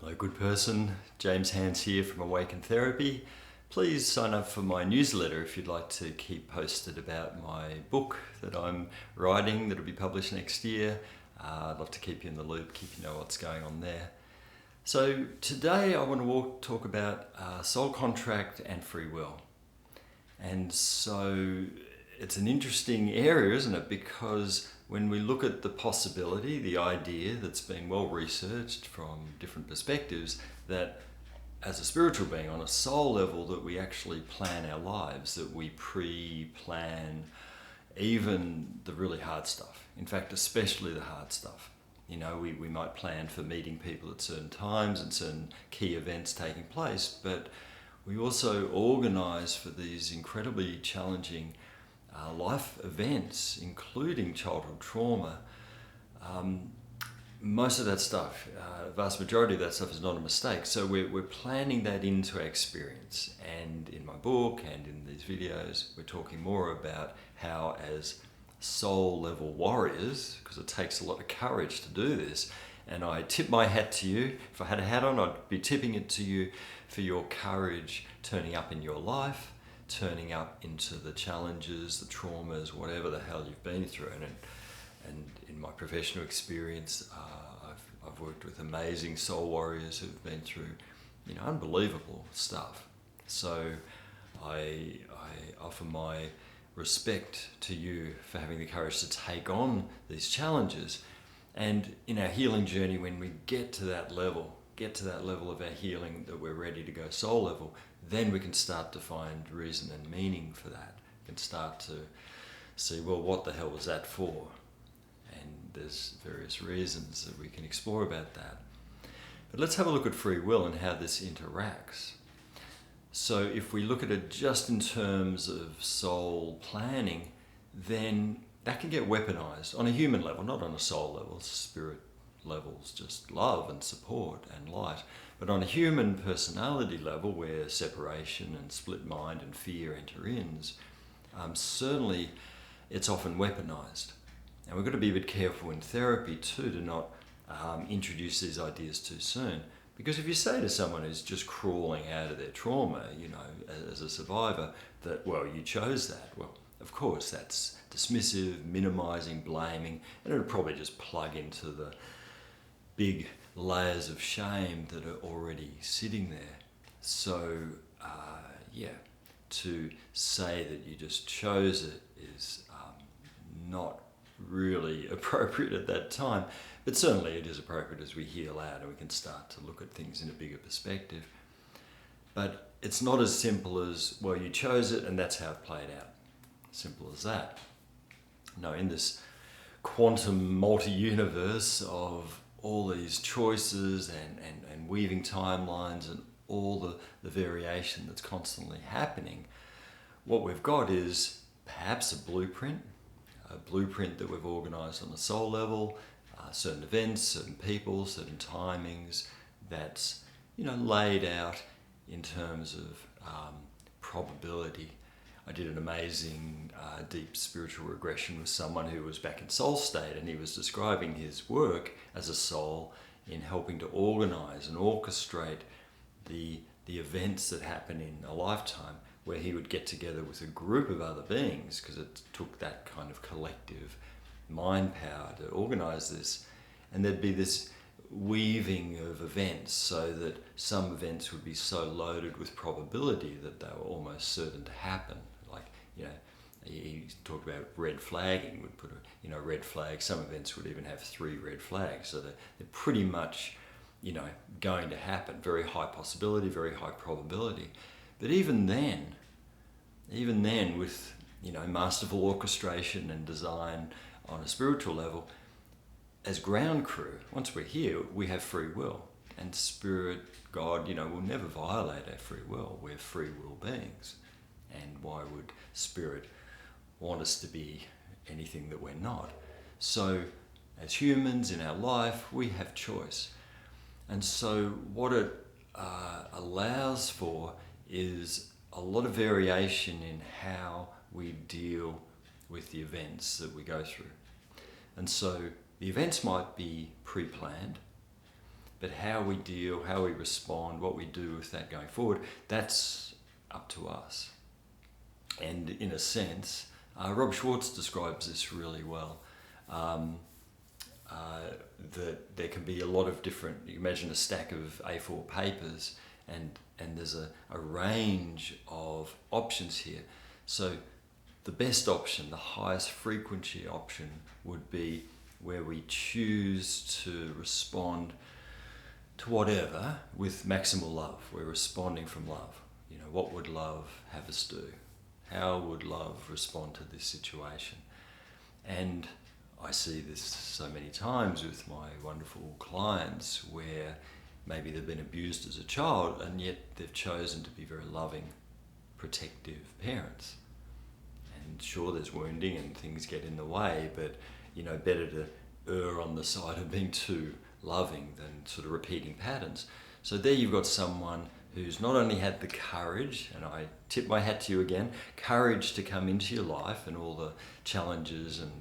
Hello, good person. James Hands here from Awaken Therapy. Please sign up for my newsletter if you'd like to keep posted about my book that I'm writing that'll be published next year. I'd love to keep you in the loop, keep you know what's going on there. So today I want to talk about soul contract and free will. And so it's an interesting area, isn't it? Because when we look at the possibility, the idea that's been well researched from different perspectives, that as a spiritual being on a soul level, that we actually plan our lives, that we pre-plan even the really hard stuff. In fact, especially the hard stuff. You know, we might plan for meeting people at certain times and certain key events taking place, but we also organise for these incredibly challenging life events, including childhood trauma. Most of that stuff, vast majority of that stuff is not a mistake. So we're planning that into our experience. And in my book and in these videos, we're talking more about how as soul level warriors, because it takes a lot of courage to do this, and I tip my hat to you. If I had a hat on, I'd be tipping it to you for your courage turning up in your life, turning up into the challenges, the traumas, whatever the hell you've been through. And in my professional experience, I've worked with amazing soul warriors who've been through, unbelievable stuff. So I offer my respect to you for having the courage to take on these challenges. And in our healing journey, when we get to that level of our healing, that we're ready to go soul level, then we can start to find reason and meaning for that. We can start to see, well, what the hell was that for? And there's various reasons that we can explore about that. But let's have a look at free will and how this interacts. So if we look at it just in terms of soul planning, then that can get weaponized on a human level, not on a soul level. Spirit levels just love and support and light. But on a human personality level, where separation and split mind and fear enter in, certainly it's often weaponized. And we've got to be a bit careful in therapy too to not introduce these ideas too soon. Because if you say to someone who's just crawling out of their trauma, as a survivor, that, well, you chose that, well, of course that's dismissive, minimizing, blaming, and it'll probably just plug into the big layers of shame that are already sitting there. So, to say that you just chose it is not really appropriate at that time, but certainly it is appropriate as we heal out and we can start to look at things in a bigger perspective. But it's not as simple as, well, you chose it and that's how it played out. Simple as that. No, in this quantum multi-universe of all these choices and weaving timelines and all the variation that's constantly happening, what we've got is perhaps a blueprint that we've organized on the soul level, certain events, certain people, certain timings that's laid out in terms of probability. I did an amazing deep spiritual regression with someone who was back in soul state, and he was describing his work as a soul in helping to organize and orchestrate the events that happen in a lifetime, where he would get together with a group of other beings, because it took that kind of collective mind power to organize this. And there'd be this weaving of events, so that some events would be so loaded with probability that they were almost certain to happen. He talked about red flagging, would put a red flag. Some events would even have 3 red flags, so they're pretty much going to happen. Very high possibility, very high probability. But even then with masterful orchestration and design on a spiritual level, as ground crew, once we're here, we have free will. And Spirit, God, will never violate our free will. We're free will beings. And why would Spirit want us to be anything that we're not? So as humans in our life, we have choice. And so what it allows for is a lot of variation in how we deal with the events that we go through. And so the events might be pre-planned, But how we deal, how we respond, what we do with that going forward, that's up to us. And in a sense, Rob Schwartz describes this really well. That there can be a lot of different, you imagine a stack of A4 papers, and there's a range of options here. So the best option, the highest frequency option, would be where we choose to respond to whatever with maximal love. We're responding from love. You know, what would love have us do? How would love respond to this situation? And I see this so many times with my wonderful clients where maybe they've been abused as a child and yet they've chosen to be very loving, protective parents. And sure, there's wounding and things get in the way, but you know, better to err on the side of being too loving than sort of repeating patterns. So there you've got someone who's not only had the courage, and I tip my hat to you again, courage to come into your life and all the challenges and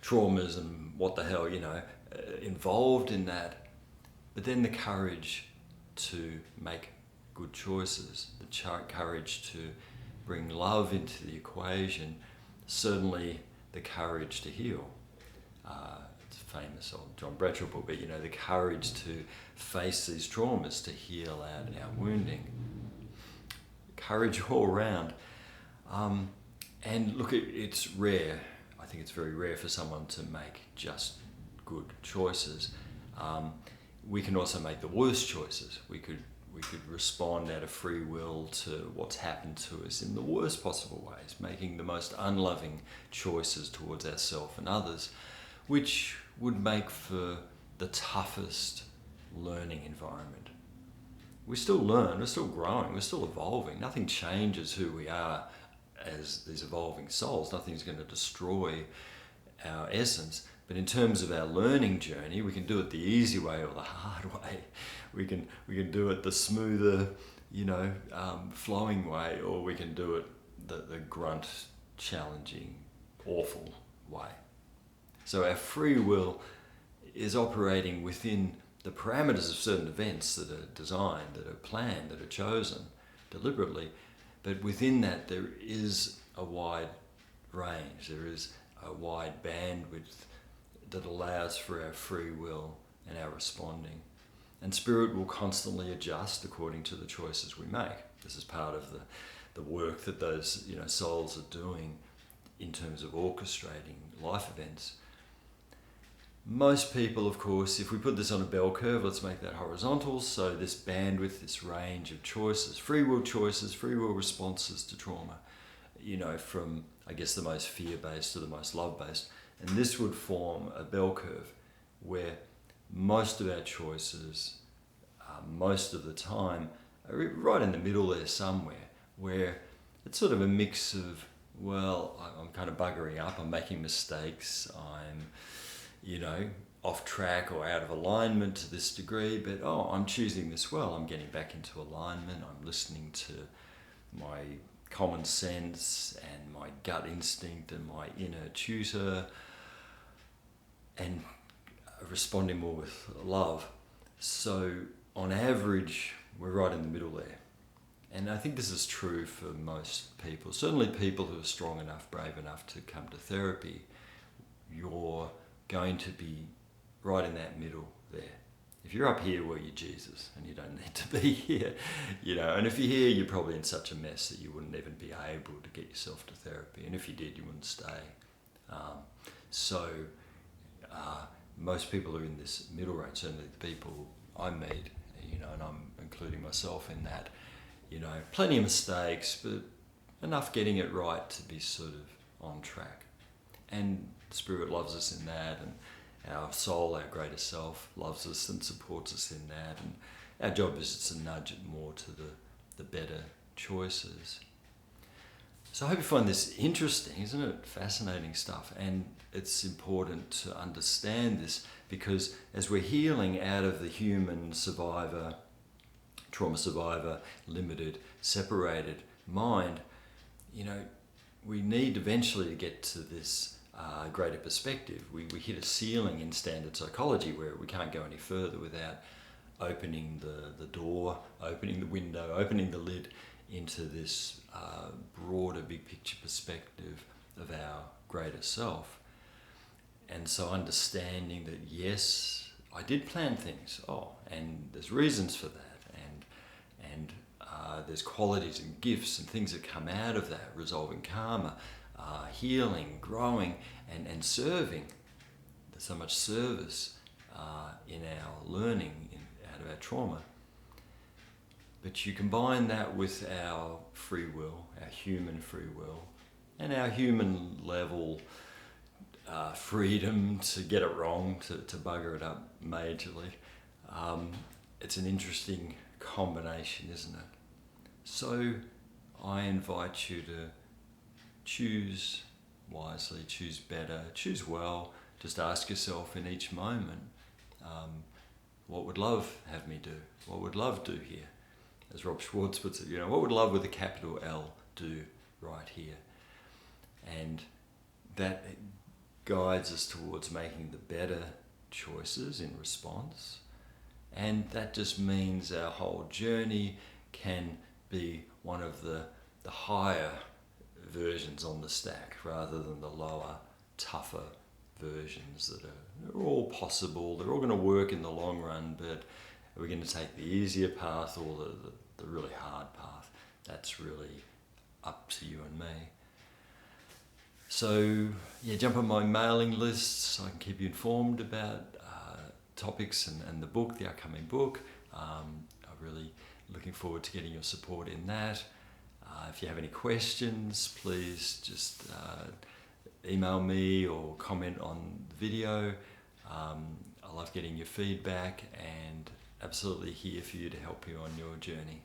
traumas and what the hell, you know, involved in that, but then the courage to make good choices, the courage to bring love into the equation, certainly the courage to heal. It's a famous old John Bradshaw book, but you know, the courage to face these traumas, to heal out our wounding. Courage all around. And look, it's rare. I think it's very rare for someone to make just good choices. We can also make the worst choices. We could respond out of free will to what's happened to us in the worst possible ways, making the most unloving choices towards ourselves and others, which would make for the toughest learning environment. We still learn, we're still growing, we're still evolving. Nothing changes who we are as these evolving souls. Nothing's going to destroy our essence. But in terms of our learning journey, we can do it the easy way or the hard way. We can do it the smoother, you know, flowing way, or we can do it the grunt, challenging, awful way. So our free will is operating within the parameters of certain events that are designed, that are planned, that are chosen deliberately. But within that, there is a wide range. There is a wide bandwidth that allows for our free will and our responding. And spirit will constantly adjust according to the choices we make. This is part of the work that those, you know, souls are doing in terms of orchestrating life events. Most people, of course, if we put this on a bell curve, let's make that horizontal, so this bandwidth, this range of choices, free will responses to trauma, you know, from, I guess, the most fear-based to the most love-based. And this would form a bell curve where most of our choices, most of the time, are right in the middle there somewhere, where it's sort of a mix of, well, I'm kind of buggering up, I'm making mistakes, I'm, you know, off track or out of alignment to this degree, but I'm choosing this well, I'm getting back into alignment, I'm listening to my common sense and my gut instinct and my inner tutor, and responding more with love. So on average, we're right in the middle there. And I think this is true for most people. Certainly people who are strong enough, brave enough to come to therapy, you're going to be right in that middle there. If you're up here, well, you're Jesus and you don't need to be here, you know. And if you're here, you're probably in such a mess that you wouldn't even be able to get yourself to therapy. And if you did, you wouldn't stay. Most people are in this middle range, certainly the people I meet, you know, and I'm including myself in that, you know, plenty of mistakes, but enough getting it right to be sort of on track. And Spirit loves us in that, and our soul, our greater self, loves us and supports us in that, and our job is to nudge it more to the better choices. So I hope you find this interesting, isn't it? Fascinating stuff. And it's important to understand this, because as we're healing out of the human survivor, trauma survivor, limited, separated mind, you know, we need eventually to get to this greater perspective. We hit a ceiling in standard psychology where we can't go any further without opening the door, opening the window, opening the lid into this broader big picture perspective of our greater self. And so understanding that, yes, I did plan things. And there's reasons for that. And there's qualities and gifts and things that come out of that, resolving karma, healing, growing, and serving. There's so much service in our learning out of our trauma. But you combine that with our free will, our human free will, and our human level freedom to get it wrong, to bugger it up majorly. It's an interesting combination, isn't it? So I invite you to choose wisely, choose better, choose well. Just ask yourself in each moment, what would love have me do? What would love do here? As Rob Schwartz puts it, what would love with a capital L do right here? And that guides us towards making the better choices in response. And that just means our whole journey can be one of the higher versions on the stack rather than the lower, tougher versions that are all possible. They're all going to work in the long run, but we're going to take the easier path or the really hard path. That's really up to you and me. So jump on my mailing list so I can keep you informed about topics and the book, the upcoming book. I'm really looking forward to getting your support in that. If you have any questions, please just email me or comment on the video. I love getting your feedback and absolutely here for you to help you on your journey.